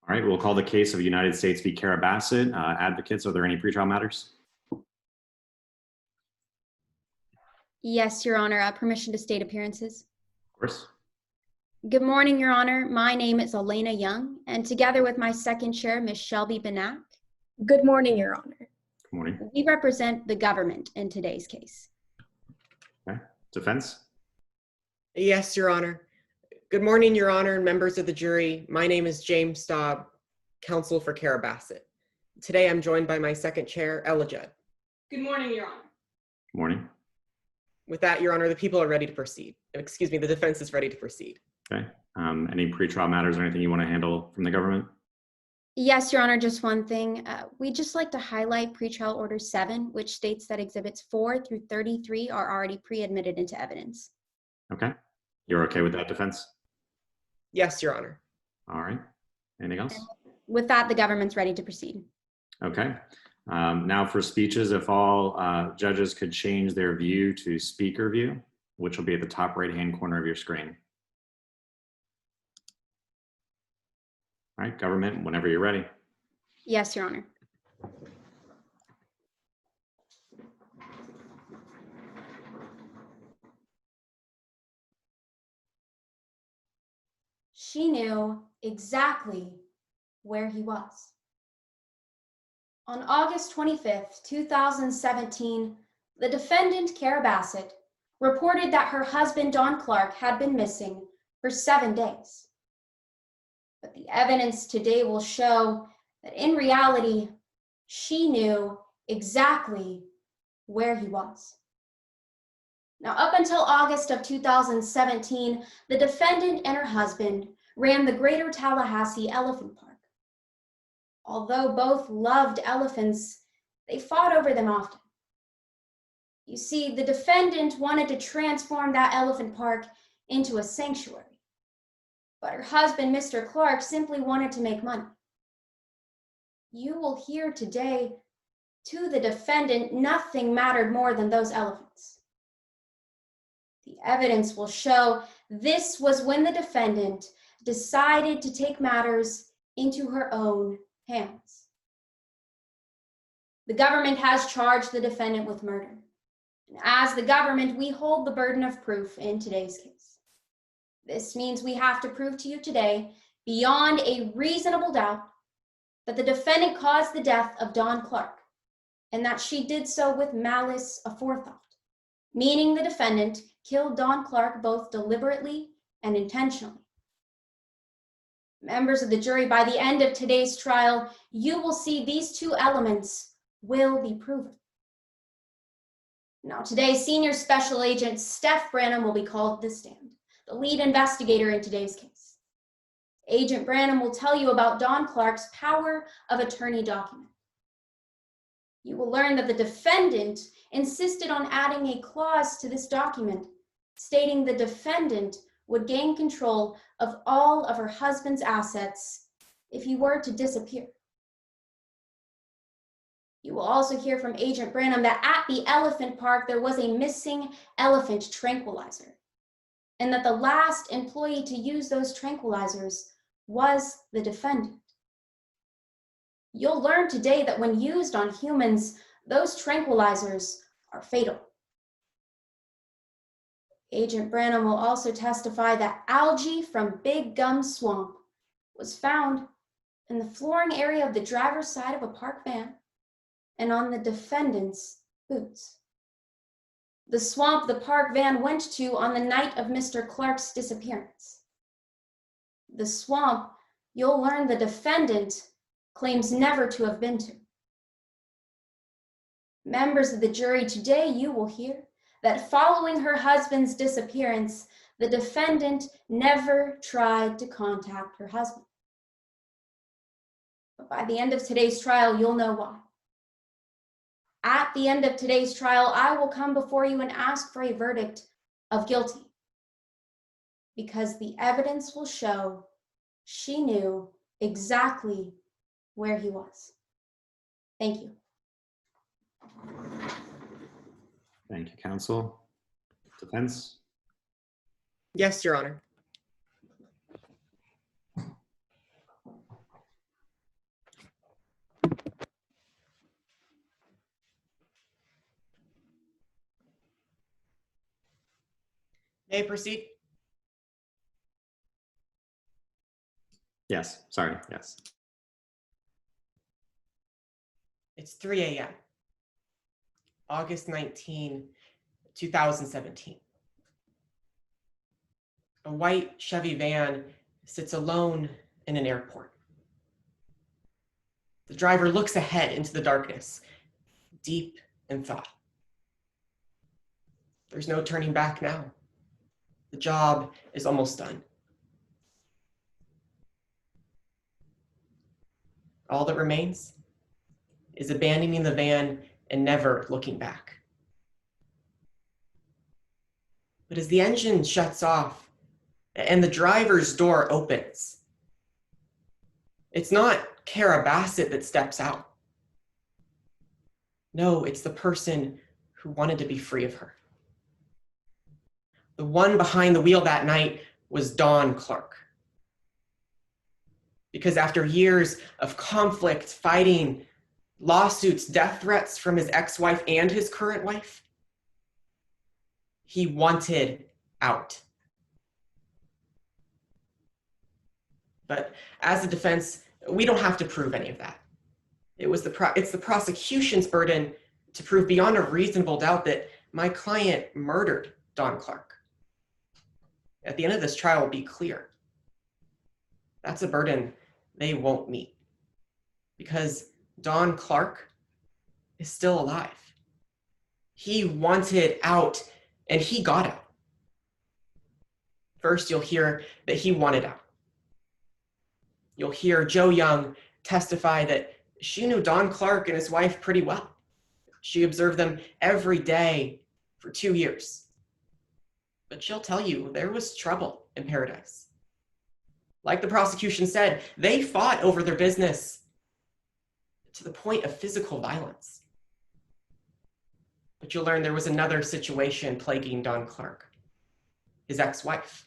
All right, we'll call the case of United States v. Kara Bassett. Advocates, are there any pretrial matters? Yes, Your Honor. Permission to state appearances. Of course. Good morning, Your Honor. My name is Elena Young, and together with my second chair, Ms. Shelby Benak. Good morning, Your Honor. Good morning. We represent the government in today's case. Okay. Defense? Yes, Your Honor. Good morning, Your Honor, and members of the jury. My name is James Staub, counsel for Kara Bassett. Today, I'm joined by my second chair, Ella Judd. Good morning, Your Honor. Good morning. With that, Your Honor, the people are ready to proceed. Excuse me, the defense is ready to proceed. Okay. Any pretrial matters or anything you want to handle from the government? Yes, Your Honor, just one thing. We'd just like to highlight pretrial order 7, which states that exhibits 4 through 33 are already pre-admitted into evidence. Okay. You're okay with that, defense? Yes, Your Honor. All right. Anything else? With that, the government's ready to proceed. Okay. Now for speeches, if all judges could change their view to speaker view, which will be at the top right-hand corner of your screen. All right, government, whenever you're ready. Yes, Your Honor. She knew exactly where he was. On August 25th, 2017, the defendant, Kara Bassett, reported that her husband, Don Clark, had been missing for 7 days. But the evidence today will show that in reality, she knew exactly where he was. Now, up until August of 2017, the defendant and her husband ran the Greater Tallahassee Elephant Park. Although both loved elephants, they fought over them often. You see, the defendant wanted to transform that elephant park into a sanctuary, but her husband, Mr. Clark, simply wanted to make money. You will hear today, to the defendant, nothing mattered more than those elephants. The evidence will show this was when the defendant decided to take matters into her own hands. The government has charged the defendant with murder. And as the government, we hold the burden of proof in today's case. This means we have to prove to you today, beyond a reasonable doubt, that the defendant caused the death of Don Clark, and that she did so with malice aforethought, meaning the defendant killed Don Clark both deliberately and intentionally. Members of the jury, by the end of today's trial, you will see these two elements will be proven. Now, today, Senior Special Agent Steph Branham will be called to the stand, the lead investigator in today's case. Agent Branham will tell you about Don Clark's power of attorney document. You will learn that the defendant insisted on adding a clause to this document stating the defendant would gain control of all of her husband's assets if he were to disappear. You will also hear from Agent Branham that at the elephant park there was a missing elephant tranquilizer, and that the last employee to use those tranquilizers was the defendant. You'll learn today that when used on humans, those tranquilizers are fatal. Agent Branham will also testify that algae from Big Gum Swamp was found in the flooring area of the driver's side of a park van and on the defendant's boots. The swamp the park van went to on the night of Mr. Clark's disappearance. The swamp, you'll learn the defendant claims never to have been to. Members of the jury, today you will hear that following her husband's disappearance, the defendant never tried to contact her husband. But by the end of today's trial, you'll know why. At the end of today's trial, I will come before you and ask for a verdict of guilty, because the evidence will show she knew exactly where he was. Thank you. Thank you, counsel. Defense? Yes, Your Honor. May I proceed? Yes, sorry, yes. It's 3 a.m., August 19, 2017. A white Chevy van sits alone in an airport. The driver looks ahead into the darkness, deep in thought. There's no turning back now. The job is almost done. All that remains is abandoning the van and never looking back. But as the engine shuts off and the driver's door opens, it's not Kara Bassett that steps out. No, it's the person who wanted to be free of her. The one behind the wheel that night was Dawn Clark. Because after years of conflict, fighting, lawsuits, death threats from his ex-wife and his current wife, he wanted out. But as a defense, we don't have to prove any of that. It's the prosecution's burden to prove beyond a reasonable doubt that my client murdered Dawn Clark. At the end of this trial, will be clear. That's a burden they won't meet because Dawn Clark is still alive. He wanted out and he got out. First, you'll hear that he wanted out. You'll hear Joe Young testify that she knew Dawn Clark and his wife pretty well. She observed them every day for 2 years. But she'll tell you there was trouble in Paradise. Like the prosecution said, they fought over their business to the point of physical violence. But you'll learn there was another situation plaguing Dawn Clark, his ex-wife.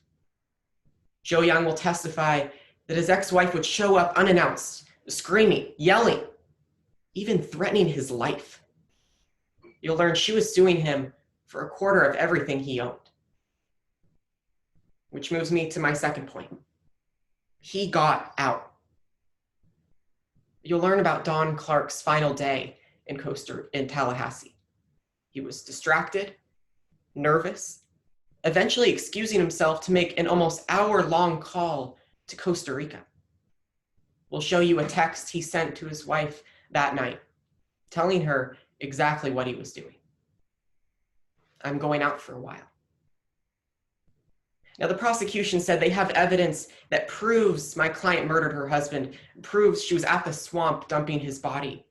Joe Young will testify that his ex-wife would show up unannounced, screaming, yelling, even threatening his life. You'll learn she was suing him for 1/4 of everything he owned. Which moves me to my second point. He got out. You'll learn about Dawn Clark's final day in Tallahassee. He was distracted, nervous, eventually excusing himself to make an almost hour-long call to Costa Rica. We'll show you a text he sent to his wife that night, telling her exactly what he was doing. I'm going out for a while. Now, the prosecution said they have evidence that proves my client murdered her husband, proves she was at the swamp dumping his body.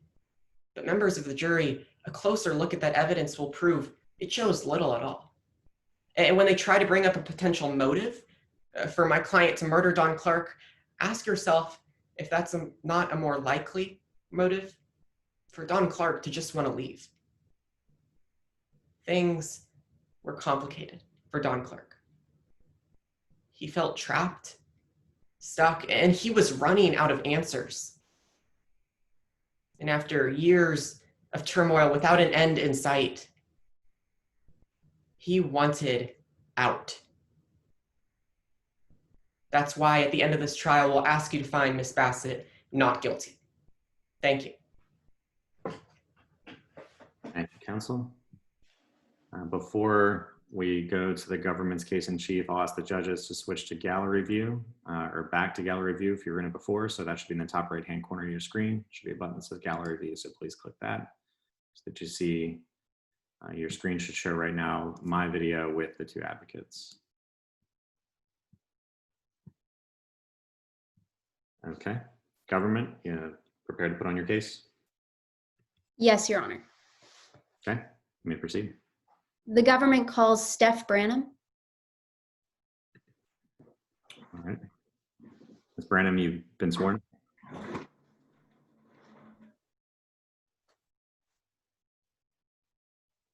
But members of the jury, a closer look at that evidence will prove it shows little at all. And when they try to bring up a potential motive for my client to murder Dawn Clark, ask yourself if that's not a more likely motive for Dawn Clark to just want to leave. Things were complicated for Dawn Clark. He felt trapped, stuck, and he was running out of answers. And after years of turmoil without an end in sight, he wanted out. That's why at the end of this trial, we'll ask you to find Ms. Bassett not guilty. Thank you. Thank you, counsel. Before we go to the government's case in chief, I'll ask the judges to switch to gallery view or back to gallery view if you were in it before. So that should be in the top right-hand corner of your screen. Should be a button that says gallery view, so please click that so that you see your screen should show right now my video with the 2 advocates. Okay, government, you prepared to put on your case? Yes, Your Honor. Okay, you may proceed. The government calls Steph Branham. All right. Ms. Branham, you've been sworn.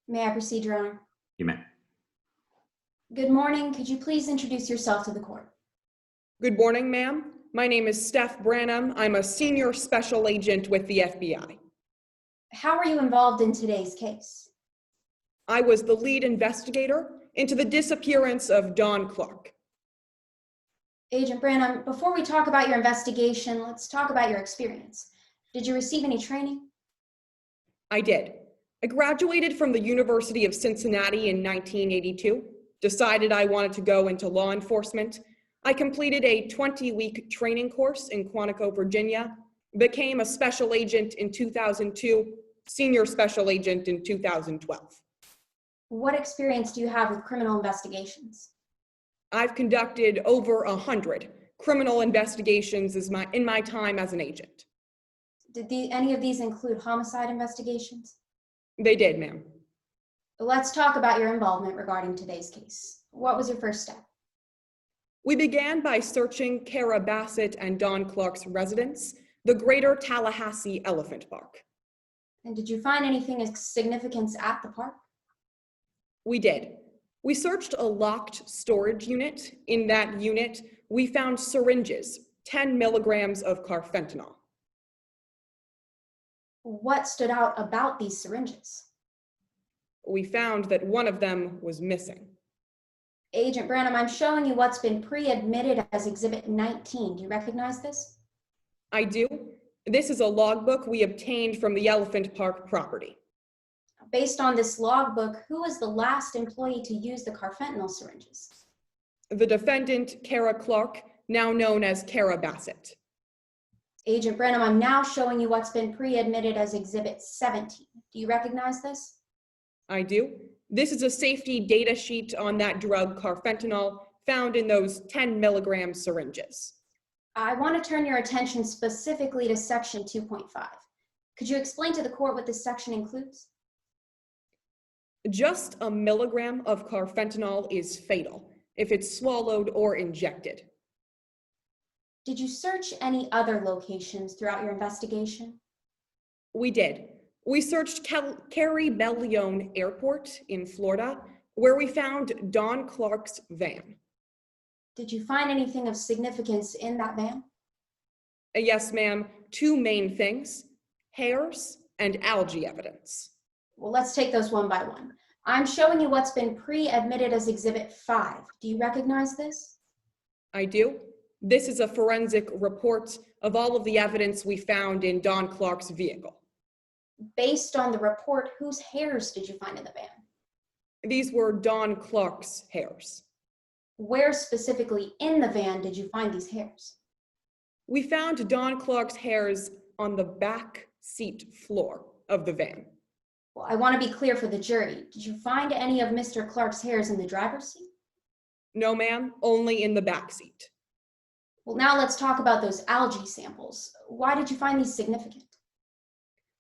May I proceed, Your Honor? You may. Good morning. Could you please introduce yourself to the court? Good morning, ma'am. My name is Steph Branham. I'm a senior special agent with the FBI. How are you involved in today's case? I was the lead investigator into the disappearance of Don Clark. Agent Branham, before we talk about your investigation, let's talk about your experience. Did you receive any training? I did. I graduated from the University of Cincinnati in 1982, decided I wanted to go into law enforcement. I completed a 20-week training course in Quantico, Virginia, became a special agent in 2002, senior special agent in 2012. What experience do you have with criminal investigations? I've conducted over 100 criminal investigations in my time as an agent. Did any of these include homicide investigations? They did, ma'am. Let's talk about your involvement regarding today's case. What was your first step? We began by searching Kara Bassett and Don Clark's residence, the Greater Tallahassee Elephant Park. And did you find anything of significance at the park? We did. We searched a locked storage unit. In that unit, we found syringes, 10 milligrams of carfentanil. What stood out about these syringes? We found that one of them was missing. Agent Branham, I'm showing you what's been pre-admitted as Exhibit 19. Do you recognize this? I do. This is a logbook we obtained from the Elephant Park property. Based on this logbook, who was the last employee to use the carfentanil syringes? The defendant, Kara Clark, now known as Kara Bassett. Agent Branham, I'm now showing you what's been pre-admitted as Exhibit 17. Do you recognize this? I do. This is a safety data sheet on that drug carfentanil found in those 10 milligram syringes. I want to turn your attention specifically to Section 2.5. Could you explain to the court what this section includes? Just a milligram of carfentanil is fatal if it's swallowed or injected. Did you search any other locations throughout your investigation? We did. We searched Cary Belleone Airport in Florida, where we found Don Clark's van. Did you find anything of significance in that van? Yes, ma'am. Two main things: hairs and algae evidence. Well, let's take those one by one. I'm showing you what's been pre-admitted as Exhibit 5. Do you recognize this? I do. This is a forensic report of all of the evidence we found in Don Clark's vehicle. Based on the report, whose hairs did you find in the van? These were Don Clark's hairs. Where specifically in the van did you find these hairs? We found Don Clark's hairs on the back seat floor of the van. Well, I want to be clear for the jury. Did you find any of Mr. Clark's hairs in the driver's seat? No, ma'am, only in the back seat. Well, now let's talk about those algae samples. Why did you find these significant?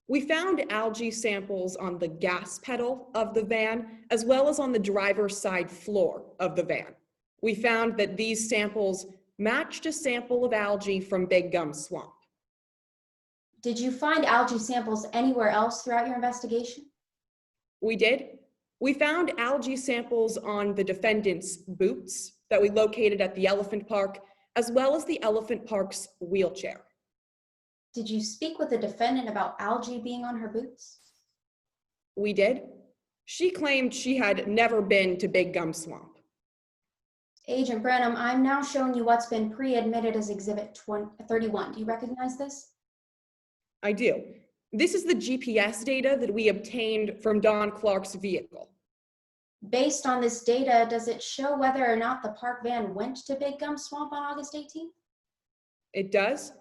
We found algae samples on the gas pedal of the van, as well as on the driver's side floor of the van. We found that these samples matched a sample of algae from Big Gum Swamp. Did you find algae samples anywhere else throughout your investigation? We did. We found algae samples on the defendant's boots that we located at the Elephant Park, as well as the Elephant Park's wheelchair. Did you speak with the defendant about algae being on her boots? We did. She claimed she had never been to Big Gum Swamp. Agent Branham, I'm now showing you what's been pre-admitted as Exhibit 31. Do you recognize this? I do. This is the GPS data that we obtained from Don Clark's vehicle. Based on this data, does it show whether or not the park van went to Big Gum Swamp on August 18th? It does.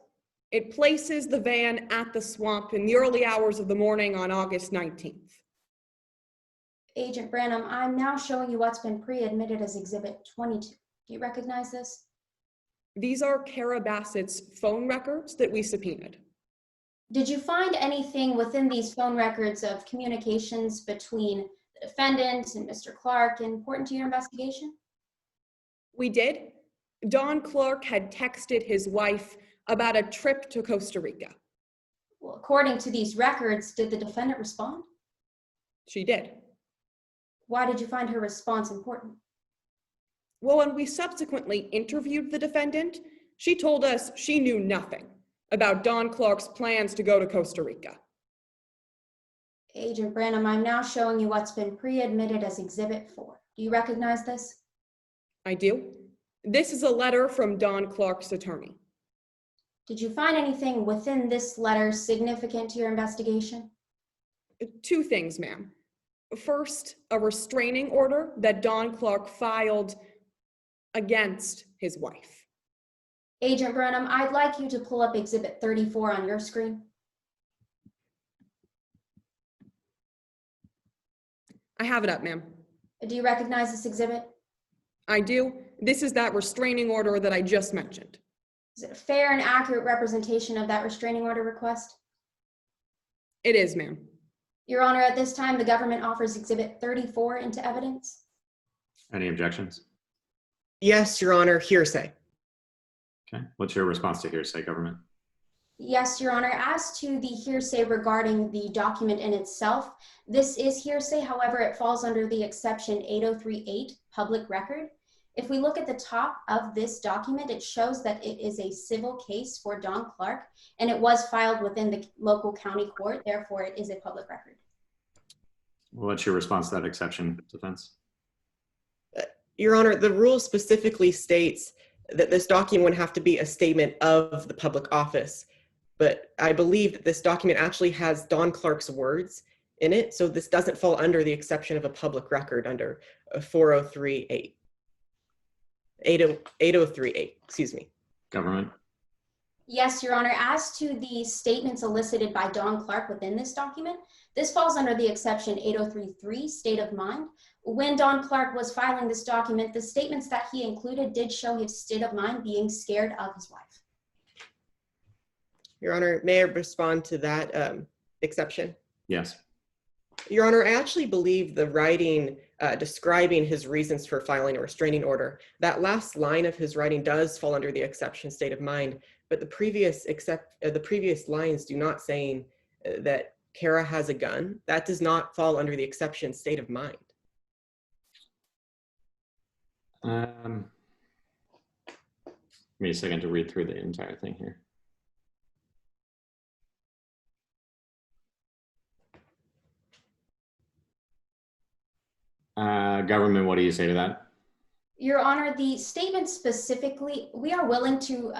It places the van at the swamp in the early hours of the morning on August 19th. Agent Branham, I'm now showing you what's been pre-admitted as Exhibit 22. Do you recognize this? These are Kara Bassett's phone records that we subpoenaed. Did you find anything within these phone records of communications between the defendant and Mr. Clark important to your investigation? We did. Don Clark had texted his wife about a trip to Costa Rica. Well, according to these records, did the defendant respond? She did. Why did you find her response important? Well, when we subsequently interviewed the defendant, she told us she knew nothing about Don Clark's plans to go to Costa Rica. Agent Branham, I'm now showing you what's been pre-admitted as Exhibit 4. Do you recognize this? I do. This is a letter from Don Clark's attorney. Did you find anything within this letter significant to your investigation? Two things, ma'am. First, a restraining order that Don Clark filed against his wife. Agent Brenham, I'd like you to pull up Exhibit 34 on your screen. I have it up, ma'am. Do you recognize this exhibit? I do. This is that restraining order that I just mentioned. Is it a fair and accurate representation of that restraining order request? It is, ma'am. Your Honor, at this time, the government offers Exhibit 34 into evidence. Any objections? Yes, Your Honor, hearsay. Okay. What's your response to hearsay, government? Yes, Your Honor. As to the hearsay regarding the document in itself, this is hearsay. However, it falls under the exception 8038, public record. If we look at the top of this document, it shows that it is a civil case for Don Clark, and it was filed within the local county court. Therefore, it is a public record. What's your response to that exception, defense? Your Honor, the rule specifically states that this document would have to be a statement of the public office. But I believe that this document actually has Don Clark's words in it. So this doesn't fall under the exception of a public record under 4038. 8038, excuse me. Government? Yes, Your Honor. As to the statements elicited by Don Clark within this document, this falls under the exception 8033, state of mind. When Don Clark was filing this document, the statements that he included did show his state of mind being scared of his wife. Your Honor, may I respond to that exception? Yes. Your Honor, I actually believe the writing describing his reasons for filing a restraining order, that last line of his writing does fall under the exception state of mind, but the previous lines do not saying that Kara has a gun. That does not fall under the exception state of mind. Give me a second to read through the entire thing here. Government, what do you say to that? Your Honor, the statement specifically, we are willing to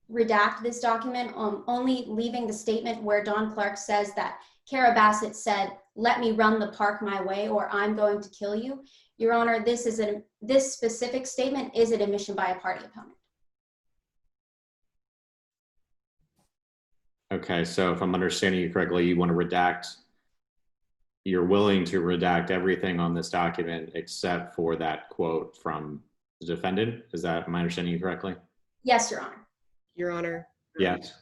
redact this document, only leaving the statement where Don Clark says that Kara Bassett said, "Let me run the park my way or I'm going to kill you." Your Honor, this specific statement is an admission by a party opponent. Okay, so if I'm understanding you correctly, you want to redact, you're willing to redact everything on this document except for that quote from the defendant. Is that, am I understanding you correctly? Yes, Your Honor. Your Honor, Yes.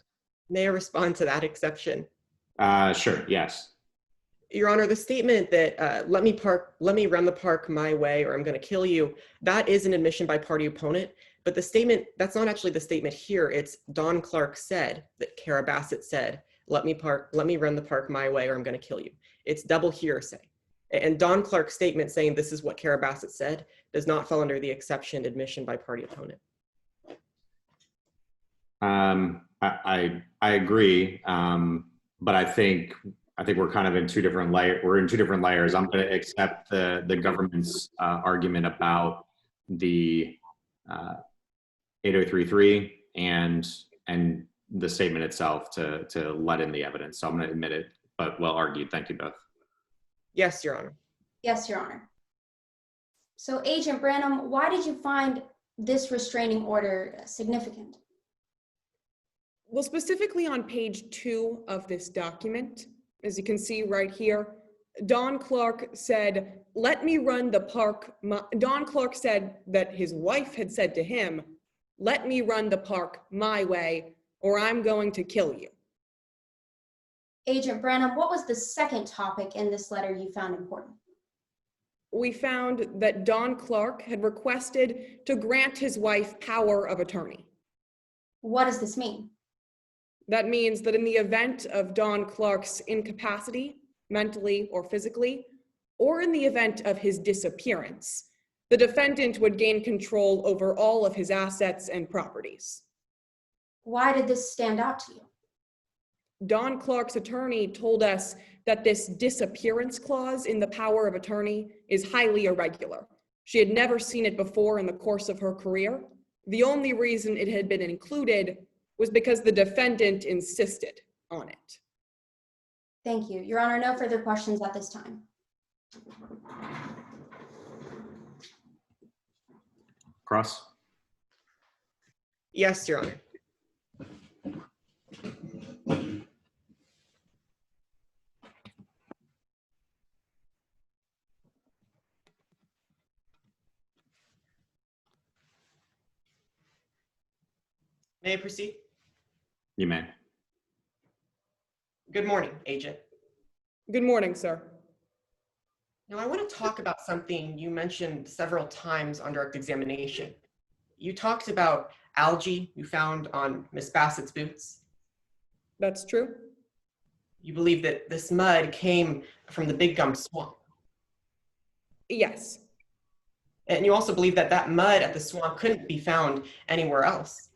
may I respond to that exception? Sure, yes. Your Honor, the statement that let me run the park my way or I'm going to kill you, that is an admission by party opponent. But the statement, that's not actually the statement here. It's Don Clark said that Kara Bassett said, let me run the park my way or I'm going to kill you. It's double hearsay. And Don Clark's statement saying this is what Kara Bassett said does not fall under the exception admission by party opponent. I agree, but I think we're kind of in two different layers. We're in two different layers. I'm going to accept the government's argument about the 8033 and the statement itself to let in the evidence. So I'm going to admit it, but well argued. Thank you both. Yes, Your Honor. Yes, Your Honor. So Agent Branham, why did you find this restraining order significant? Well, specifically on page 2 of this document, as you can see right here, Don Clark said, let me run the park. Don Clark said that his wife had said to him, let me run the park my way or I'm going to kill you. Agent Branham, what was the second topic in this letter you found important? We found that Don Clark had requested to grant his wife power of attorney. What does this mean? That means that in the event of Don Clark's incapacity, mentally or physically, or in the event of his disappearance, the defendant would gain control over all of his assets and properties. Why did this stand out to you? Don Clark's attorney told us that this disappearance clause in the power of attorney is highly irregular. She had never seen it before in the course of her career. The only reason it had been included was because the defendant insisted on it. Thank you. Your Honor, no further questions at this time. Cross. Yes, Your Honor. May I proceed? You may. Good morning, Agent. Good morning, sir. Now, I want to talk about something you mentioned several times on direct examination. You talked about algae you found on Miss Bassett's boots. That's true. You believe that this mud came from the Big Gum Swamp. Yes, And you also believe that that mud at the swamp couldn't be found anywhere else.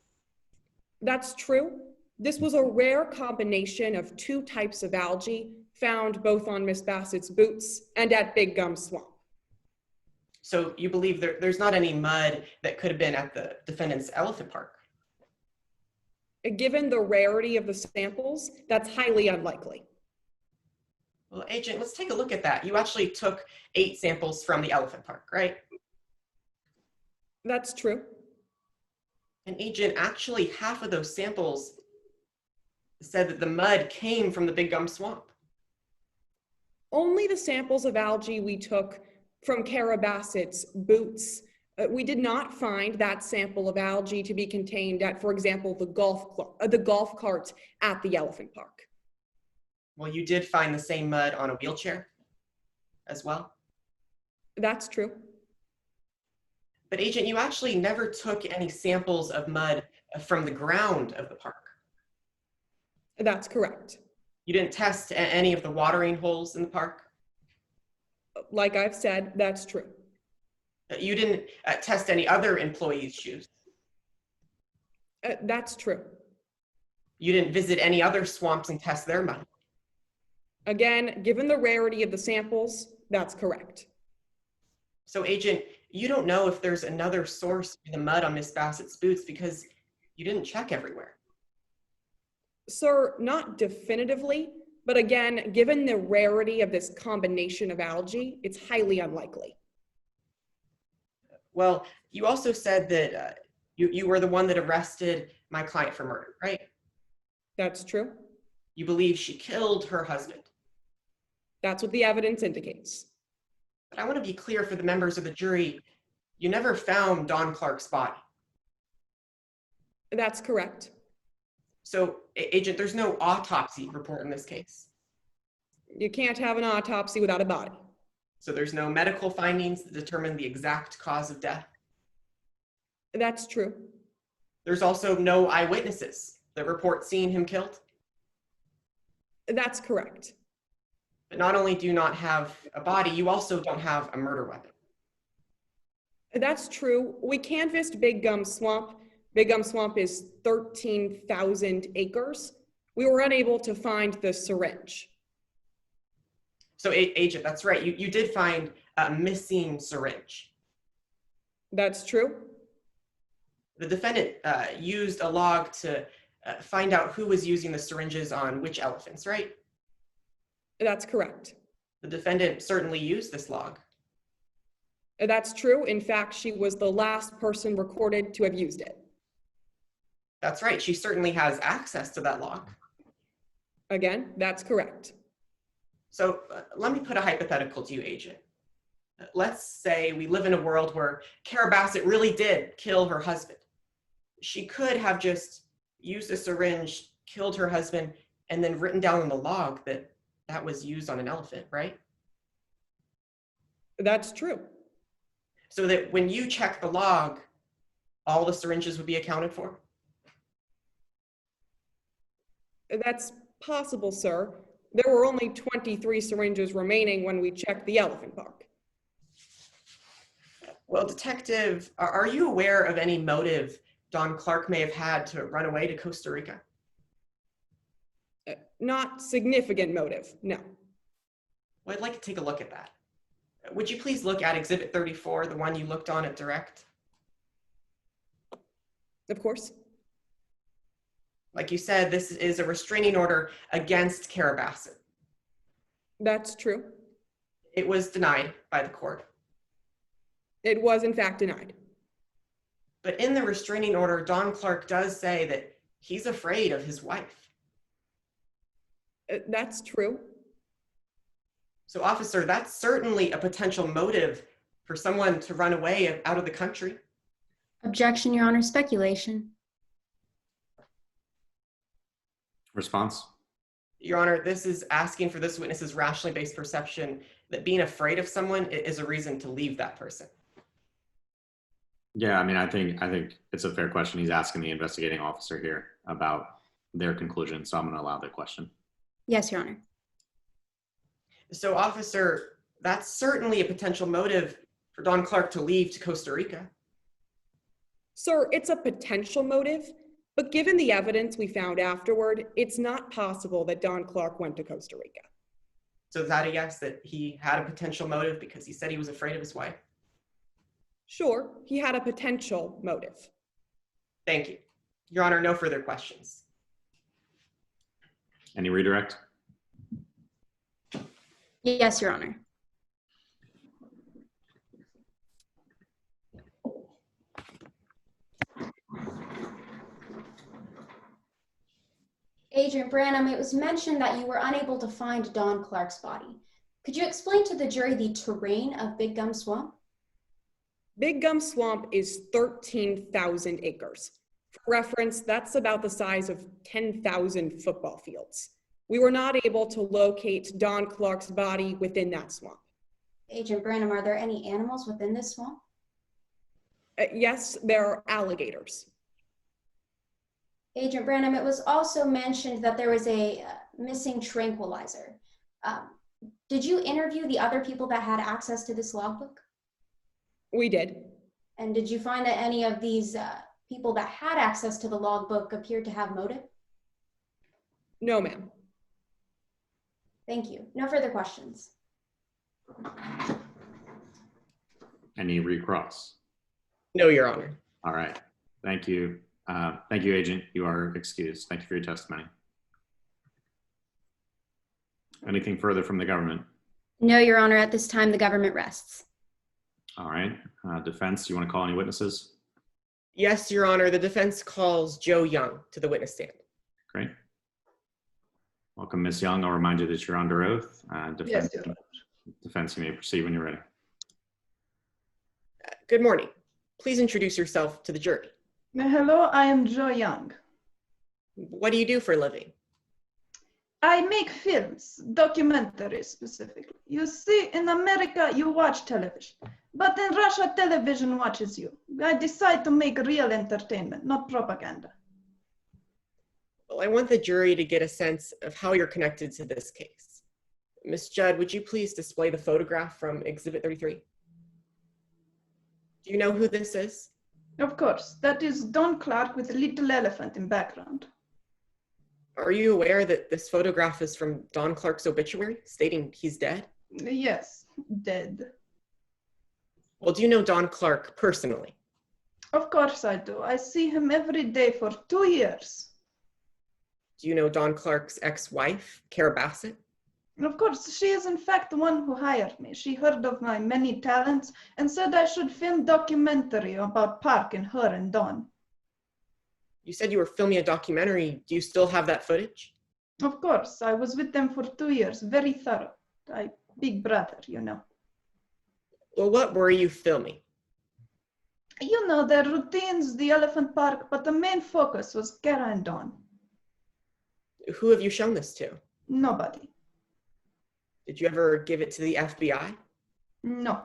that's true. This was a rare combination of two types of algae found both on Miss Bassett's boots and at Big Gum Swamp. So you believe there's not any mud that could have been at the defendant's elephant park. Given the rarity of the samples, that's highly unlikely. Well, Agent, let's take a look at that. You actually took 8 samples from the elephant park, right? That's true. And Agent, actually half of those samples said that the mud came from the Big Gum Swamp. Only the samples of algae we took from Cara Bassett's boots. We did not find that sample of algae to be contained at, for example, the golf cart at the elephant park. Well, you did find the same mud on a wheelchair as well. That's true. But Agent, you actually never took any samples of mud from the ground of the park. That's correct. You didn't test any of the watering holes in the park. Like I've said, that's true. You didn't test any other employees' shoes. That's true. You didn't visit any other swamps and test their mud. Again, given the rarity of the samples, that's correct. So Agent, you don't know if there's another source for the mud on Miss Bassett's boots because you didn't check everywhere. Sir, not definitively, but again, given the rarity of this combination of algae, it's highly unlikely. Well, you also said that you were the one that arrested my client for murder, right? That's true. You believe she killed her husband. That's what the evidence indicates. But I want to be clear for the members of the jury, you never found Don Clark's body. That's correct. So, Agent, there's no autopsy report in this case. You can't have an autopsy without a body. So there's no medical findings that determine the exact cause of death. That's true. There's also no eyewitnesses that report seeing him killed. That's correct. But not only do you not have a body, you also don't have a murder weapon. That's true. We canvassed Big Gum Swamp. Big Gum Swamp is 13,000 acres. We were unable to find the syringe. So, Agent, that's right. You did find a missing syringe. That's true. The defendant used a log to find out who was using the syringes on which elephants, right? That's correct. The defendant certainly used this log. That's true. In fact, she was the last person recorded to have used it. That's right. She certainly has access to that log. Again, that's correct. So let me put a hypothetical to you, Agent. Let's say we live in a world where Cara Bassett really did kill her husband. She could have just used a syringe, killed her husband, and then written down on the log that that was used on an elephant, right? That's true. So that when you check the log, all the syringes would be accounted for? That's possible, sir. There were only 23 syringes remaining when we checked the elephant park. Well, Detective, are you aware of any motive Don Clark may have had to run away to Costa Rica? Not significant motive, no. Well, I'd like to take a look at that. Would you please look at Exhibit 34, the one you looked on at direct? Of course. Like you said, this is a restraining order against Kara Bassett. That's true. It was denied by the court. It was in fact denied. But in the restraining order, Don Clark does say that he's afraid of his wife. That's true. So, officer, that's certainly a potential motive for someone to run away out of the country. Objection, Your Honor, speculation. Response? Your Honor, this is asking for this witness's rationally based perception that being afraid of someone is a reason to leave that person. Yeah, I mean, I think it's a fair question. He's asking the investigating officer here about their conclusion, so I'm going to allow that question. Yes, Your Honor. So, officer, that's certainly a potential motive for Don Clark to leave to Costa Rica. Sir, it's a potential motive, but given the evidence we found afterward, it's not possible that Don Clark went to Costa Rica. So is that a yes, that he had a potential motive because he said he was afraid of his wife? Sure, he had a potential motive. Thank you. Your Honor, no further questions. Any redirect? Yes, Your Honor. Agent Branham, it was mentioned that you were unable to find Don Clark's body. Could you explain to the jury the terrain of Big Gum Swamp? Big Gum Swamp is 13,000 acres. For reference, that's about the size of 10,000 football fields. We were not able to locate Don Clark's body within that swamp. Agent Branham, are there any animals within this swamp? Yes, there are alligators. Agent Branham, it was also mentioned that there was a missing tranquilizer. Did you interview the other people that had access to this logbook? We did. And did you find that any of these people that had access to the logbook appeared to have motive? No, ma'am. Thank you. No further questions. Any recross? No, Your Honor. All right. Thank you. Thank you, Agent. You are excused. Thank you for your testimony. Anything further from the government? No, Your Honor. At this time, the government rests. All right. Defense, do you want to call any witnesses? Yes, Your Honor. The defense calls Joe Young to the witness stand. Great. Welcome, Ms. Young. I'll remind you that you're under oath. Defense, Yes, Your Honor. defense, you may proceed when you're ready. Good morning. Please introduce yourself to the jury. Hello, I am Joe Young. What do you do for a living? I make films, documentaries specifically. You see, in America, you watch television, but in Russia, television watches you. I decide to make real entertainment, not propaganda. Well, I want the jury to get a sense of how you're connected to this case. Ms. Judd, would you please display the photograph from Exhibit 33? Do you know who this is? Of course, that is Don Clark with a little elephant in background. Are you aware that this photograph is from Don Clark's obituary, stating he's dead? Yes, dead. Well, do you know Don Clark personally? Of course I do. I see him every day for 2 years. Do you know Don Clark's ex-wife, Kara Bassett? Of course, she is in fact the one who hired me. She heard of my many talents and said I should film documentary about Park and her and Don. You said you were filming a documentary. Do you still have that footage? Of course, I was with them for 2 years, very thorough. Big brother, you know. Well, what were you filming? You know, their routines, the elephant park, but the main focus was Kara and Don. Who have you shown this to? Nobody. Did you ever give it to the FBI? No,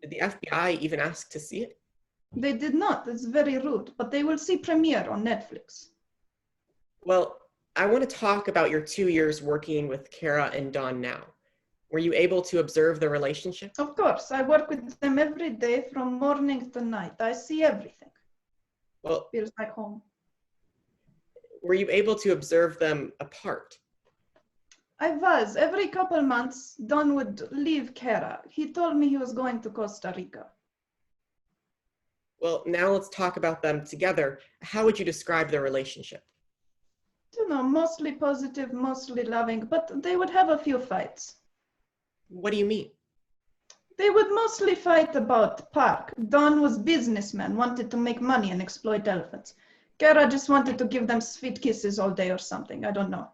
Did the FBI even ask to see it? they did not. It's very rude, but they will see premiere on Netflix. Well, I want to talk about your 2 years working with Kara and Don now. Were you able to observe the relationship? Of course, I work with them every day from morning to night. I see everything. Well, Feels like home. Were you able to observe them apart? I was. Every couple months, Don would leave Kara. He told me he was going to Costa Rica. Well, now let's talk about them together. How would you describe their relationship? You know, mostly positive, mostly loving, but they would have a few fights. What do you mean? They would mostly fight about park. Don was businessman, wanted to make money and exploit elephants. Kara just wanted to give them sweet kisses all day or something. I don't know.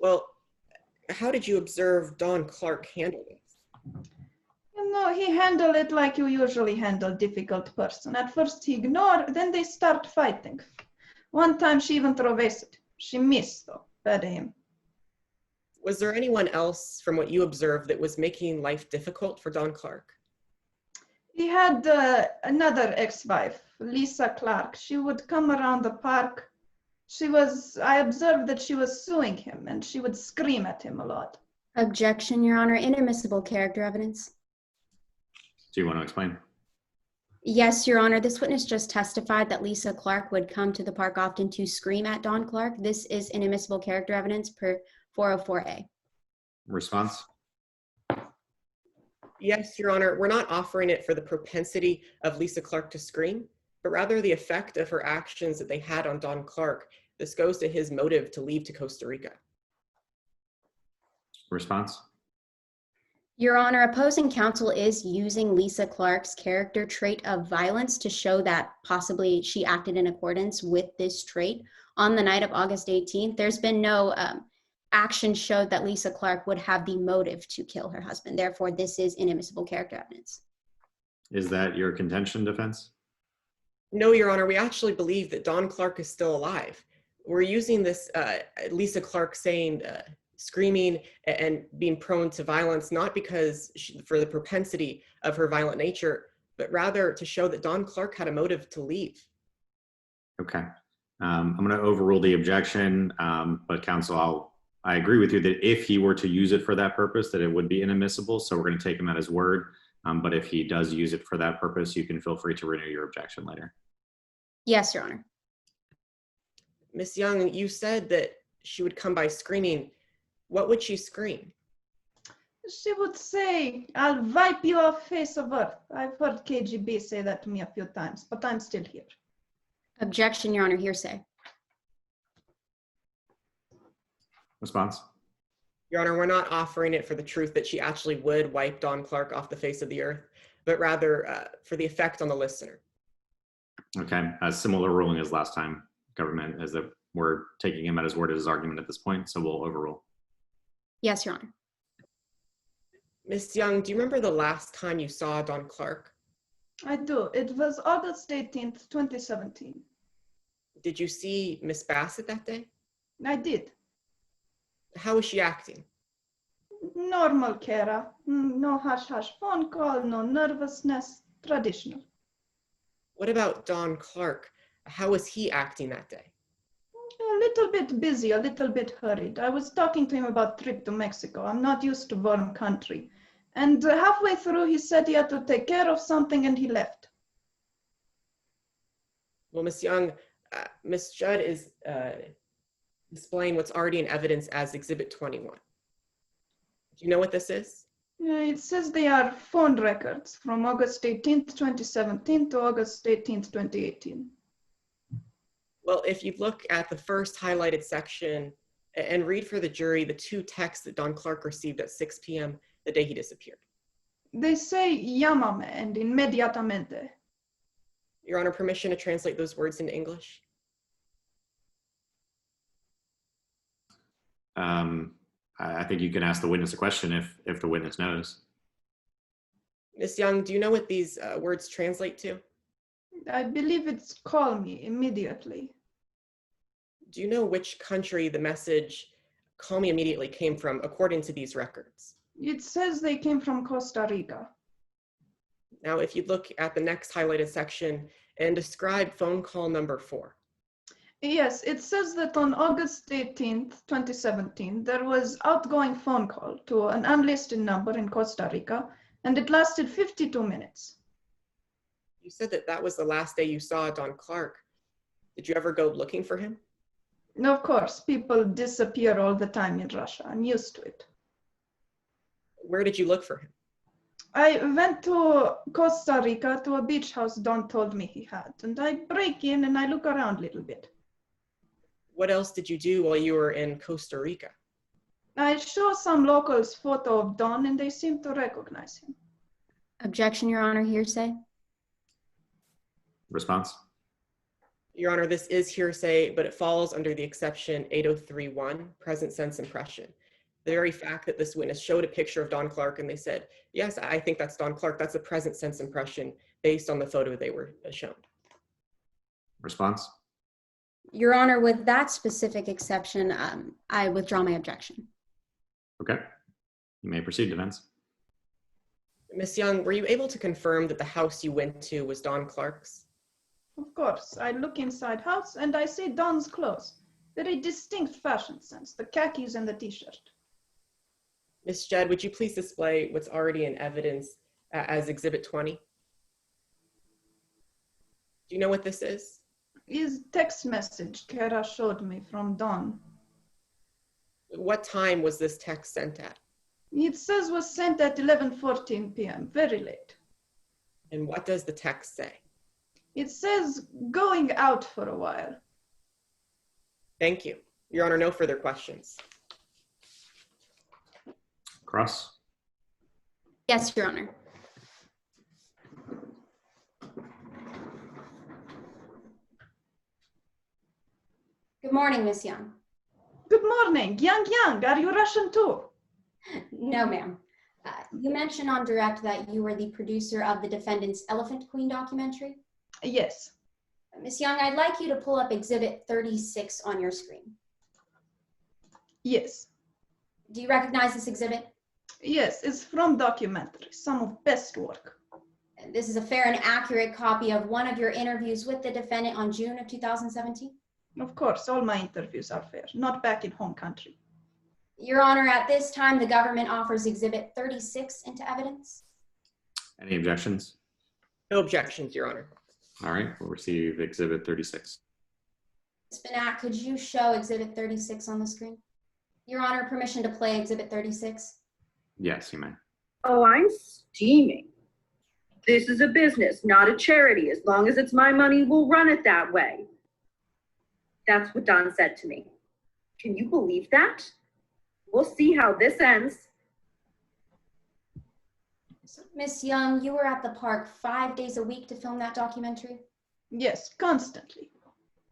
Well, how did you observe Don Clark handle this? You know, he handled it like you usually handle difficult person. At first he ignored, then they start fighting. One time she even threw acid. She missed though, bad aim. Was there anyone else from what you observed that was making life difficult for Don Clark? He had another ex-wife, Lisa Clark. She would come around the park. I observed that she was suing him and she would scream at him a lot. Objection, Your Honor. Inadmissible character evidence. Do you want to explain? Yes, Your Honor. This witness just testified that Lisa Clark would come to the park often to scream at Don Clark. This is inadmissible character evidence per 404A. Response? Yes, Your Honor, we're not offering it for the propensity of Lisa Clark to scream, but rather the effect of her actions that they had on Don Clark. This goes to his motive to leave to Costa Rica. Response? Your Honor, opposing counsel is using Lisa Clark's character trait of violence to show that possibly she acted in accordance with this trait. On the night of August 18th, there's been no action showed that Lisa Clark would have the motive to kill her husband. Therefore, this is inadmissible character evidence. Is that your contention, defense? No, Your Honor, we actually believe that Don Clark is still alive. We're using this Lisa Clark saying, screaming and being prone to violence, not because for the propensity of her violent nature, but rather to show that Don Clark had a motive to leave. Okay. I'm going to overrule the objection, but counsel, I agree with you that if he were to use it for that purpose, that it would be inadmissible. So we're going to take him at his word. But if he does use it for that purpose, you can feel free to renew your objection later. Yes, Your Honor. Ms. Young, you said that she would come by screaming. What would she scream? She would say, "I'll wipe you off face of earth." I've heard KGB say that to me a few times, but I'm still here. Objection, Your Honor. Hearsay. Response? Your Honor, we're not offering it for the truth that she actually would wipe Don Clark off the face of the earth, but rather for the effect on the listener. Okay. A similar ruling as last time, government, is that we're taking him at his word as his argument at this point, so we'll overrule. Yes, Your Honor. Ms. Young, do you remember the last time you saw Don Clark? I do. It was August 18th, 2017. Did you see Miss Bassett that day? I did. How was she acting? Normal, Kara. No hush-hush phone call, no nervousness. Traditional. What about Don Clark? How was he acting that day? A little bit busy, a little bit hurried. I was talking to him about trip to Mexico. I'm not used to warm country. And halfway through, he said he had to take care of something and he left. Well, Ms. Young, Ms. Judd is displaying what's already in evidence as Exhibit 21. Do you know what this is? It says they are phone records from August 18th, 2017 to August 18th, 2018. Well, if you look at the first highlighted section and read for the jury the two texts that Don Clark received at 6 p.m. the day he disappeared. They say llámame and inmediatamente. Your Honor, permission to translate those words into English? I think you can ask the witness a question if the witness knows. Ms. Young, do you know what these words translate to? I believe it's call me immediately. Do you know which country the message "call me immediately" came from according to these records? It says they came from Costa Rica. Now, if you look at the next highlighted section and describe phone call number 4. Yes, it says that on August 18th, 2017, there was outgoing phone call to an unlisted number in Costa Rica, and it lasted 52 minutes. You said that that was the last day you saw Don Clark. Did you ever go looking for him? Of course, people disappear all the time in Russia. I'm used to it. Where did you look for him? I went to Costa Rica to a beach house Don told me he had, and I break in and I look around a little bit. What else did you do while you were in Costa Rica? I show some locals photo of Don and they seem to recognize him. Objection, Your Honor, hearsay. Response? Your Honor, this is hearsay, but it falls under the exception 8031, present sense impression. The very fact that this witness showed a picture of Don Clark and they said, yes, I think that's Don Clark, that's a present sense impression based on the photo they were shown. Response? Your Honor, with that specific exception, I withdraw my objection. Okay. You may proceed, defense. Ms. Young, were you able to confirm that the house you went to was Don Clark's? Of course, I look inside house and I see Don's clothes. Very distinct fashion sense, the khakis and the t-shirt. Ms. Jed, would you please display what's already in evidence as Exhibit 20? Do you know what this is? His text message Kara showed me from Don. What time was this text sent at? It says was sent at 11:14 p.m., very late. And what does the text say? It says going out for a while. Thank you. Your Honor, no further questions. Cross? Yes, Your Honor. Good morning, Miss Young. Good morning, Young, are you Russian too? No, ma'am. You mentioned on direct that you were the producer of the defendant's Elephant Queen documentary. Yes. Miss Young, I'd like you to pull up Exhibit 36 on your screen. Yes. Do you recognize this exhibit? Yes, it's from documentary, some of best work. This is a fair and accurate copy of one of your interviews with the defendant on June of 2017. Of course, all my interviews are fair, not back in home country. Your Honor, at this time, the government offers Exhibit 36 into evidence. Any objections? No objections, Your Honor. All right, we'll receive Exhibit 36. Ms. Banat, could you show Exhibit 36 on the screen? Your Honor, permission to play Exhibit 36. Yes, you may. Oh, I'm steaming. This is a business, not a charity. As long as it's my money, we'll run it that way. That's what Don said to me. Can you believe that? We'll see how this ends. So, Ms. Young, you were at the park 5 days a week to film that documentary? Yes, constantly.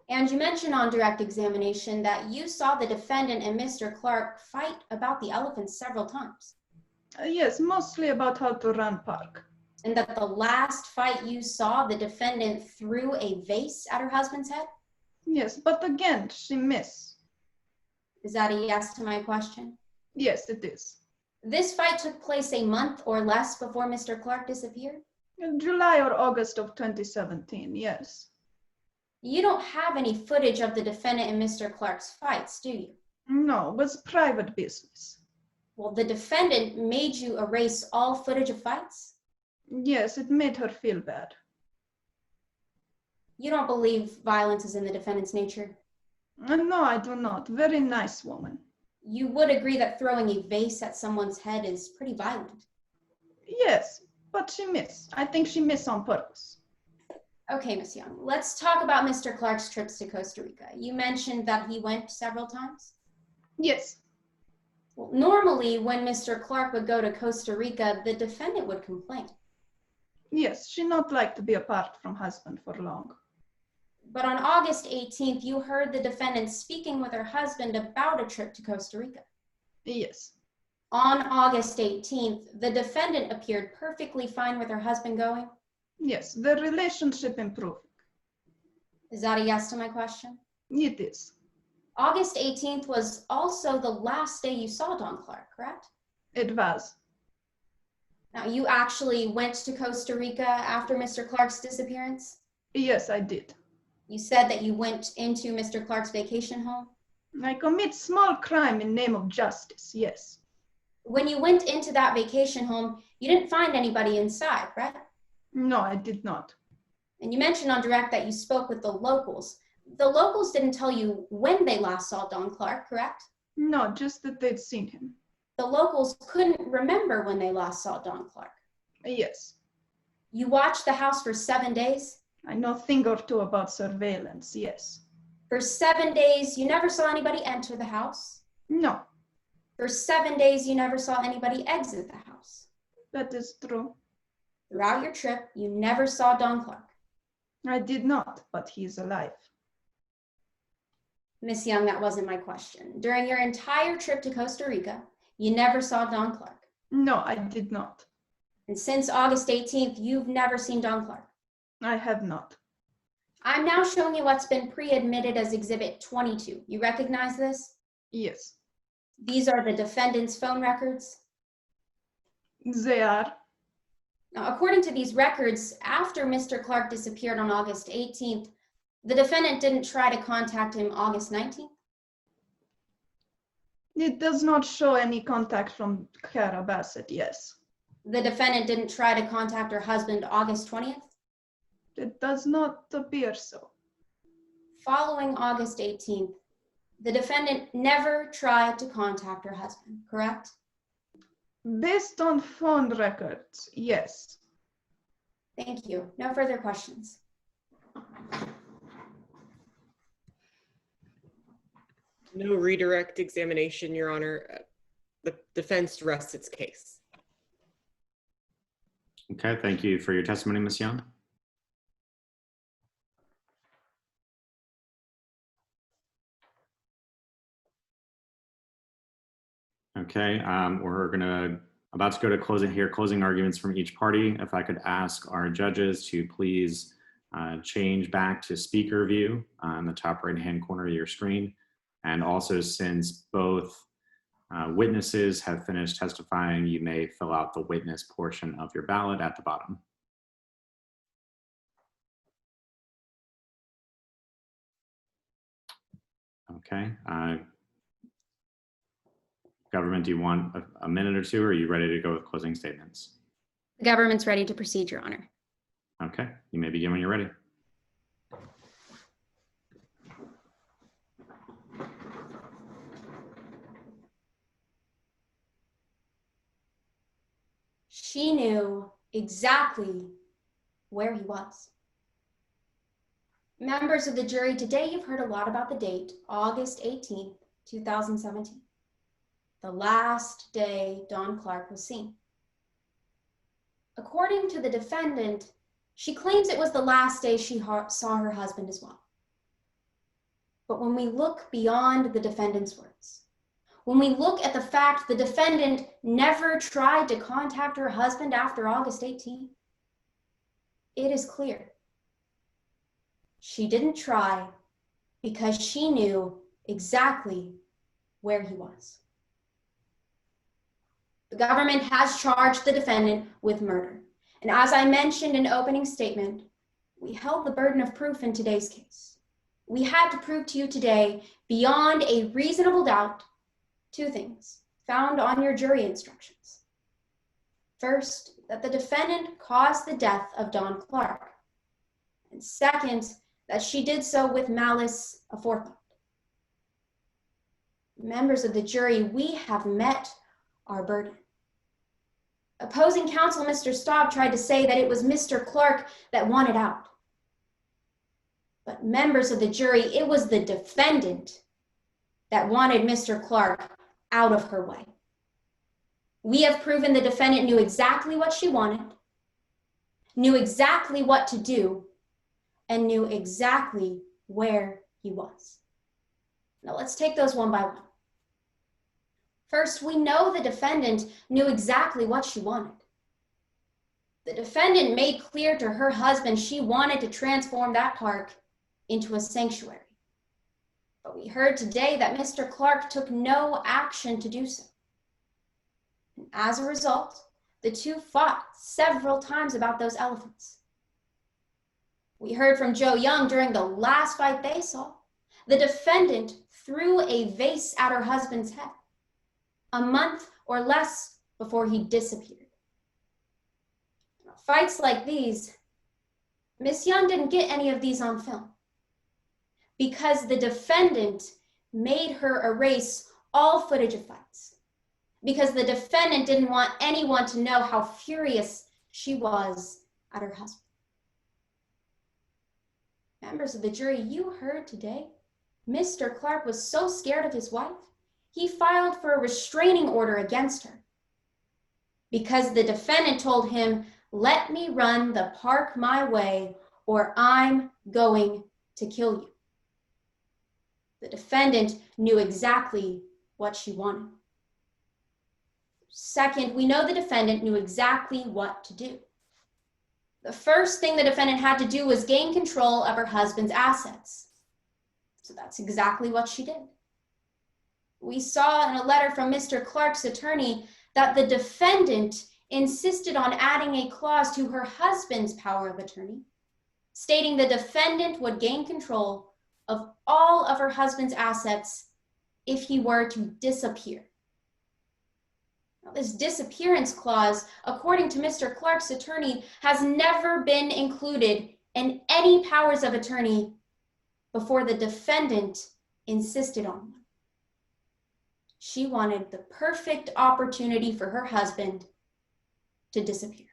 And you mentioned on direct examination that you saw the defendant and Mr. Clark fight about the elephants several times. Yes, mostly about how to run park. And that the last fight you saw, the defendant threw a vase at her husband's head? Yes, but again, she missed. Is that a yes to my question? Yes, it is. This fight took place a month or less before Mr. Clark disappeared? In July or August of 2017, yes. You don't have any footage of the defendant and Mr. Clark's fights, do you? No, it was private business. Well, the defendant made you erase all footage of fights? Yes, it made her feel bad. You don't believe violence is in the defendant's nature? No, I do not. Very nice woman. You would agree that throwing a vase at someone's head is pretty violent? Yes, but she missed. I think she missed on purpose. Okay, Ms. Young, let's talk about Mr. Clark's trips to Costa Rica. You mentioned that he went several times? Yes. Well, normally, when Mr. Clark would go to Costa Rica, the defendant would complain. Yes, she not like to be apart from husband for long. But on August 18th, you heard the defendant speaking with her husband about a trip to Costa Rica. Yes. On August 18th, the defendant appeared perfectly fine with her husband going? Yes, the relationship improved. Is that a yes to my question? It is. August 18th was also the last day you saw Don Clark, correct? It was. Now, you actually went to Costa Rica after Mr. Clark's disappearance? Yes, I did. You said that you went into Mr. Clark's vacation home? I commit small crime in name of justice, yes. When you went into that vacation home, you didn't find anybody inside, right? No, I did not. And you mentioned on direct that you spoke with the locals, The locals didn't tell you when they last saw Don Clark, correct? No, just that they'd seen him. The locals couldn't remember when they last saw Don Clark. Yes. You watched the house for 7 days? I know a thing or two about surveillance, yes. For 7 days, you never saw anybody enter the house? No, For 7 days, you never saw anybody exit the house? that is true. Throughout your trip, you never saw Don Clark? I did not, but he's alive. Miss Young, that wasn't my question. During your entire trip to Costa Rica, you never saw Don Clark. No, I did not. And since August 18th, you've never seen Don Clark. I have not. I'm now showing you what's been pre-admitted as Exhibit 22. You recognize this? Yes, These are the defendant's phone records. they are. Now, according to these records, after Mr. Clark disappeared on August 18th, the defendant didn't try to contact him August 19th. It does not show any contact from Kara Bassett, yes. The defendant didn't try to contact her husband August 20th. It does not appear so. Following August 18th, the defendant never tried to contact her husband, correct? Based on phone records, yes. Thank you. No further questions. No redirect examination, Your Honor. The defense rests its case. Okay, thank you for your testimony, Ms. Young. Okay, we're about to go to closing arguments from each party. If I could ask our judges to please change back to speaker view in the top right-hand corner of your screen. And also, since both witnesses have finished testifying, you may fill out the witness portion of your ballot at the bottom. Okay. Government, do you want a minute or two, or are you ready to go with closing statements? The government's ready to proceed, Your Honor. Okay, you may begin when you're ready. She knew exactly where he was. Members of the jury, today you've heard a lot about the date, August 18th, 2017. The last day Don Clark was seen. According to the defendant, she claims it was the last day she saw her husband as well. But when we look beyond the defendant's words, when we look at the fact the defendant never tried to contact her husband after August 18th, it is clear. She didn't try because she knew exactly where he was. The government has charged the defendant with murder. And as I mentioned in opening statement, we held the burden of proof in today's case. We had to prove to you today, beyond a reasonable doubt, two things found on your jury instructions. First, that the defendant caused the death of Don Clark. And second, that she did so with malice aforethought. Members of the jury, we have met our burden. Opposing counsel, Mr. Staub, tried to say that it was Mr. Clark that wanted out. But members of the jury, it was the defendant that wanted Mr. Clark out of her way. We have proven the defendant knew exactly what she wanted, knew exactly what to do, and knew exactly where he was. Now let's take those one by one. First, we know the defendant knew exactly what she wanted. The defendant made clear to her husband she wanted to transform that park into a sanctuary. But we heard today that Mr. Clark took no action to do so. And as a result, the two fought several times about those elephants. We heard from Joe Young during the last fight they saw. The defendant threw a vase at her husband's head a month or less before he disappeared. Fights like these, Miss Young didn't get any of these on film. because the defendant made her erase all footage of fights, because the defendant didn't want anyone to know how furious she was at her husband. Members of the jury, you heard today, Mr. Clark was so scared of his wife, he filed for a restraining order against her because the defendant told him, "Let me run the park my way or I'm going to kill you." The defendant knew exactly what she wanted. Second, we know the defendant knew exactly what to do. The first thing the defendant had to do was gain control of her husband's assets. So that's exactly what she did. We saw in a letter from Mr. Clark's attorney that the defendant insisted on adding a clause to her husband's power of attorney, stating the defendant would gain control of all of her husband's assets if he were to disappear. Now, this disappearance clause, according to Mr. Clark's attorney, has never been included in any powers of attorney before the defendant insisted on one. She wanted the perfect opportunity for her husband to disappear.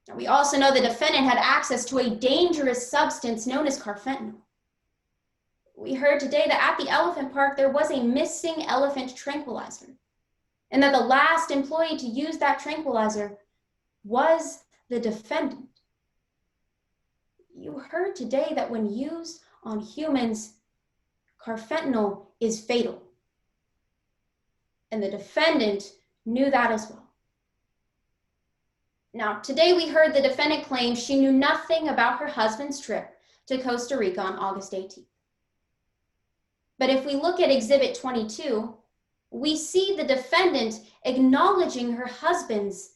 Now, we also know the defendant had access to a dangerous substance known as carfentanil. We heard today that at the elephant park, there was a missing elephant tranquilizer, and that the last employee to use that tranquilizer was the defendant. You heard today that when used on humans, carfentanil is fatal. And the defendant knew that as well. Now, today we heard the defendant claim she knew nothing about her husband's trip to Costa Rica on August 18th. But if we look at Exhibit 22, we see the defendant acknowledging her husband's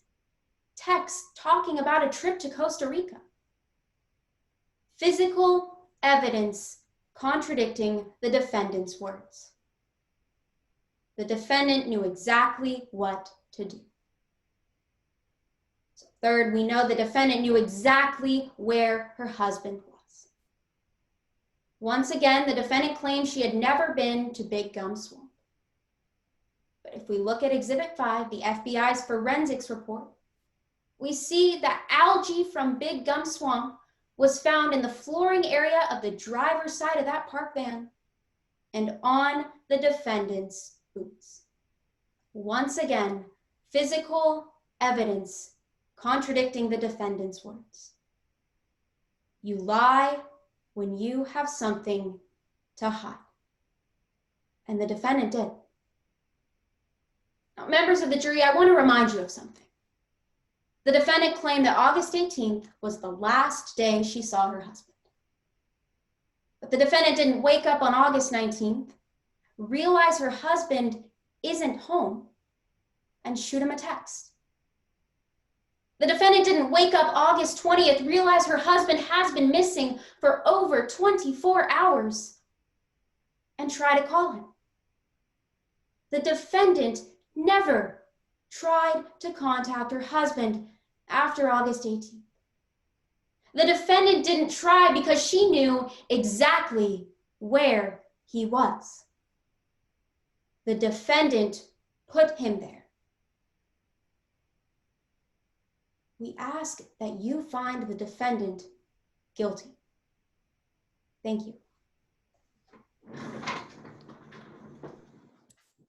text talking about a trip to Costa Rica. Physical evidence contradicting the defendant's words. The defendant knew exactly what to do. So third, we know the defendant knew exactly where her husband was. Once again, the defendant claimed she had never been to Big Gum Swamp. But if we look at Exhibit 5, the FBI's forensics report, we see that algae from Big Gum Swamp was found in the flooring area of the driver's side of that park van and on the defendant's boots. Once again, physical evidence contradicting the defendant's words. You lie when you have something to hide. And the defendant did. Now, members of the jury, I want to remind you of something. The defendant claimed that August 18th was the last day she saw her husband. But the defendant didn't wake up on August 19th, realize her husband isn't home, and shoot him a text. The defendant didn't wake up August 20th, realize her husband has been missing for over 24 hours, and try to call him. The defendant never tried to contact her husband after August 18th. The defendant didn't try because she knew exactly where he was. The defendant put him there. We ask that you find the defendant guilty. Thank you.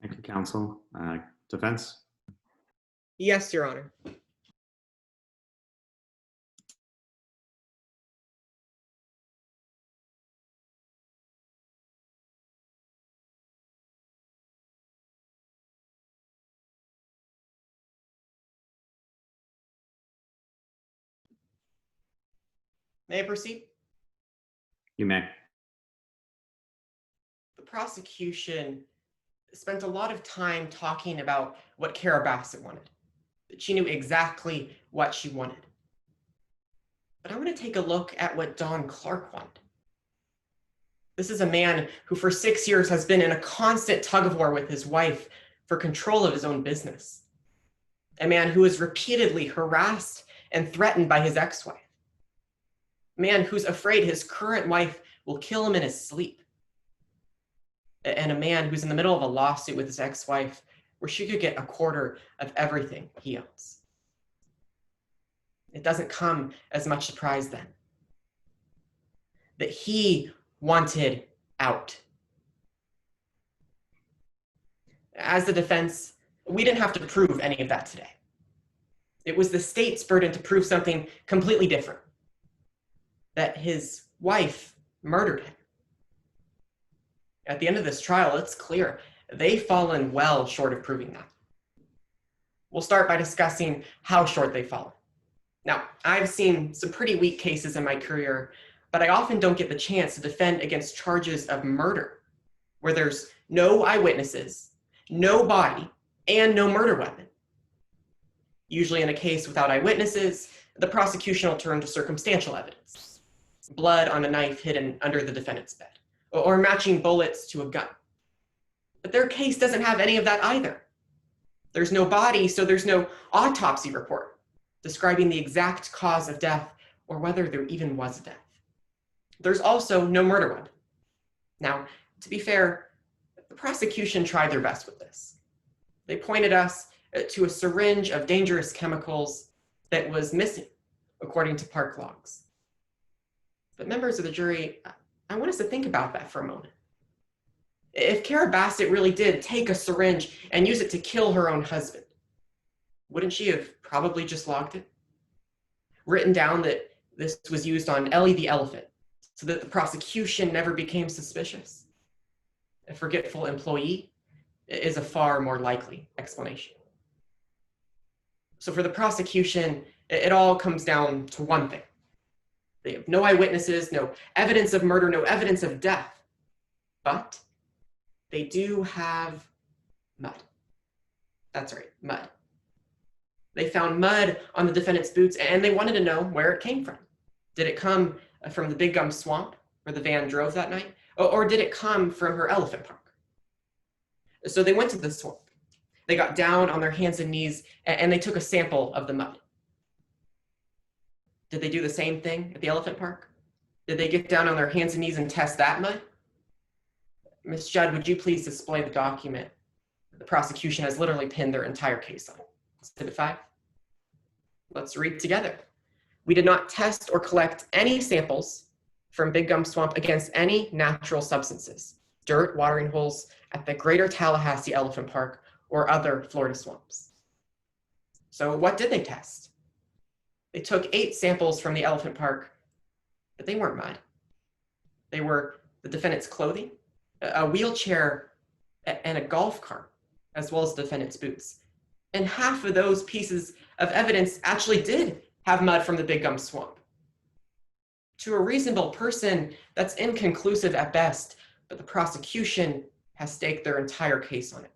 Thank you, counsel. Defense? Yes, Your Honor. May I proceed? You may. The prosecution spent a lot of time talking about what Kara Bassett wanted, that she knew exactly what she wanted. But I want to take a look at what Don Clark wanted. This is a man who for 6 years has been in a constant tug of war with his wife for control of his own business. A man who is repeatedly harassed and threatened by his ex-wife. A man who's afraid his current wife will kill him in his sleep. And a man who's in the middle of a lawsuit with his ex-wife where she could get a quarter of everything he owns. It doesn't come as much surprise then that he wanted out. As the defense, we didn't have to prove any of that today. It was the state's burden to prove something completely different, that his wife murdered him. At the end of this trial, it's clear they've fallen well short of proving that. We'll start by discussing how short they've fallen. Now, I've seen some pretty weak cases in my career, but I often don't get the chance to defend against charges of murder, where there's no eyewitnesses, no body, and no murder weapon. Usually in a case without eyewitnesses, the prosecution will turn to circumstantial evidence. Blood on a knife hidden under the defendant's bed, or matching bullets to a gun. But their case doesn't have any of that either. There's no body, so there's no autopsy report describing the exact cause of death or whether there even was a death. There's also no murder weapon. Now, to be fair, the prosecution tried their best with this. They pointed us to a syringe of dangerous chemicals that was missing, according to park logs. But members of the jury, I want us to think about that for a moment. If Kara Bassett really did take a syringe and use it to kill her own husband, wouldn't she have probably just logged it? Written down that this was used on Ellie the elephant so that the prosecution never became suspicious? A forgetful employee is a far more likely explanation. So for the prosecution, it all comes down to one thing. They have no eyewitnesses, no evidence of murder, no evidence of death, but they do have mud. That's right, mud. They found mud on the defendant's boots and they wanted to know where it came from. Did it come from the Big Gum Swamp where the van drove that night? Or did it come from her elephant park? So they went to the swamp. They got down on their hands and knees and they took a sample of the mud. Did they do the same thing at the elephant park? Did they get down on their hands and knees and test that mud? Ms. Judd, would you please display the document the prosecution has literally pinned their entire case on? Exhibit 5. Let's read together. We did not test or collect any samples from Big Gum Swamp against any natural substances, dirt, watering holes at the Greater Tallahassee Elephant Park, or other Florida swamps. So what did they test? They took 8 samples from the elephant park, but they weren't mud. They were the defendant's clothing, a wheelchair, and a golf cart, as well as the defendant's boots. And half of those pieces of evidence actually did have mud from the Big Gum Swamp. To a reasonable person, that's inconclusive at best, but the prosecution has staked their entire case on it.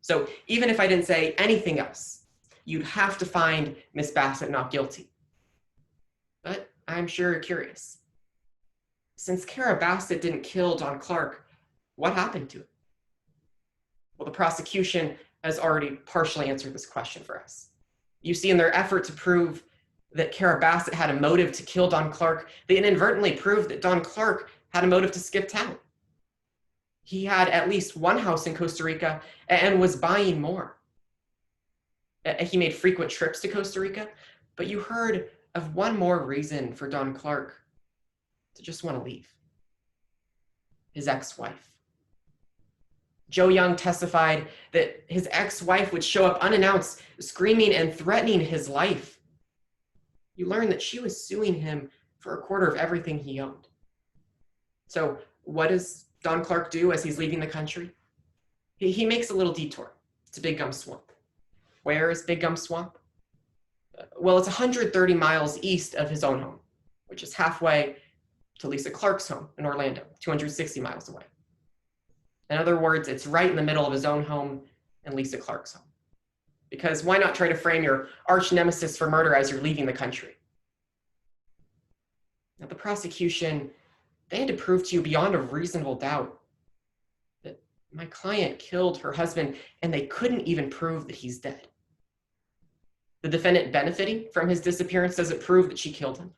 So even if I didn't say anything else, you'd have to find Miss Bassett not guilty. But I'm sure you're curious. Since Kara Bassett didn't kill Don Clark, what happened to him? Well, the prosecution has already partially answered this question for us. You see, in their effort to prove that Kara Bassett had a motive to kill Don Clark, they inadvertently proved that Don Clark had a motive to skip town. He had at least one house in Costa Rica and was buying more. He made frequent trips to Costa Rica, but you heard of one more reason for Don Clark to just want to leave. His ex-wife. Joe Young testified that his ex-wife would show up unannounced, screaming and threatening his life. You learn that she was suing him for a quarter of everything he owned. So what does Don Clark do as he's leaving the country? He makes a little detour to Big Gum Swamp. Where is Big Gum Swamp? Well, it's 130 miles east of his own home, which is halfway to Lisa Clark's home in Orlando, 260 miles away. In other words, it's right in the middle of his own home and Lisa Clark's home. Because why not try to frame your arch nemesis for murder as you're leaving the country? Now, the prosecution, they had to prove to you beyond a reasonable doubt that my client killed her husband and they couldn't even prove that he's dead. The defendant benefiting from his disappearance doesn't prove that she killed him.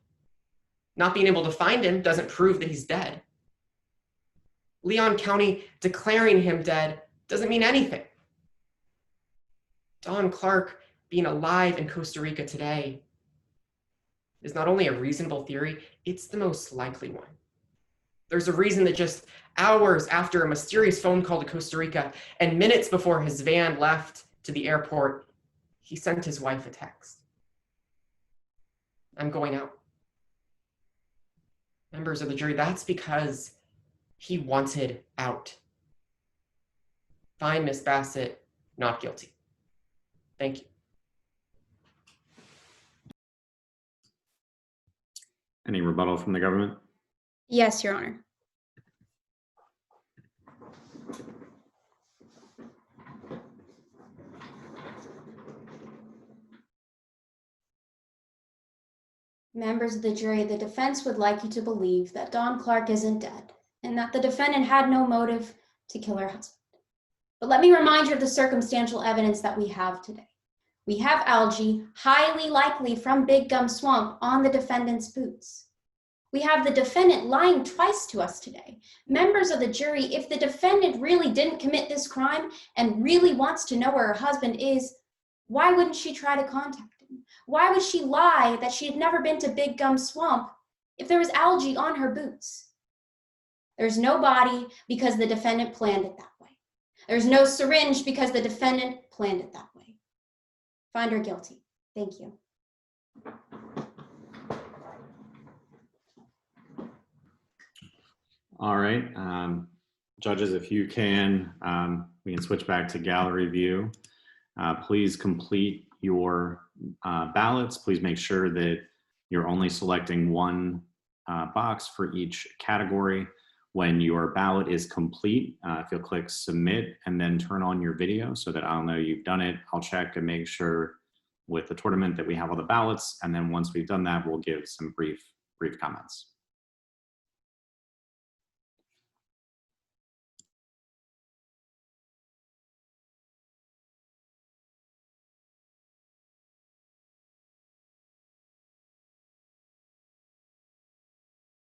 Not being able to find him doesn't prove that he's dead. Leon County declaring him dead doesn't mean anything. Don Clark being alive in Costa Rica today is not only a reasonable theory, it's the most likely one. There's a reason that just hours after a mysterious phone call to Costa Rica and minutes before his van left to the airport, he sent his wife a text. I'm going out. Members of the jury, that's because he wanted out. Find Miss Bassett not guilty. Thank you. Any rebuttal from the government? Yes, Your Honor. Members of the jury, the defense would like you to believe that Don Clark isn't dead and that the defendant had no motive to kill her husband. But let me remind you of the circumstantial evidence that we have today. We have algae, highly likely from Big Gum Swamp, on the defendant's boots. We have the defendant lying twice to us today. Members of the jury, if the defendant really didn't commit this crime and really wants to know where her husband is, why wouldn't she try to contact him? Why would she lie that she had never been to Big Gum Swamp if there was algae on her boots? There's no body because the defendant planned it that way. There's no syringe because the defendant planned it that way. Find her guilty. Thank you. All right, judges, if you can, we can switch back to gallery view. Please complete your ballots. Please make sure that you're only selecting one box for each category. When your ballot is complete, if you'll click submit and then turn on your video so that I'll know you've done it. I'll check and make sure with the tournament that we have all the ballots. And then once we've done that, we'll give some brief comments.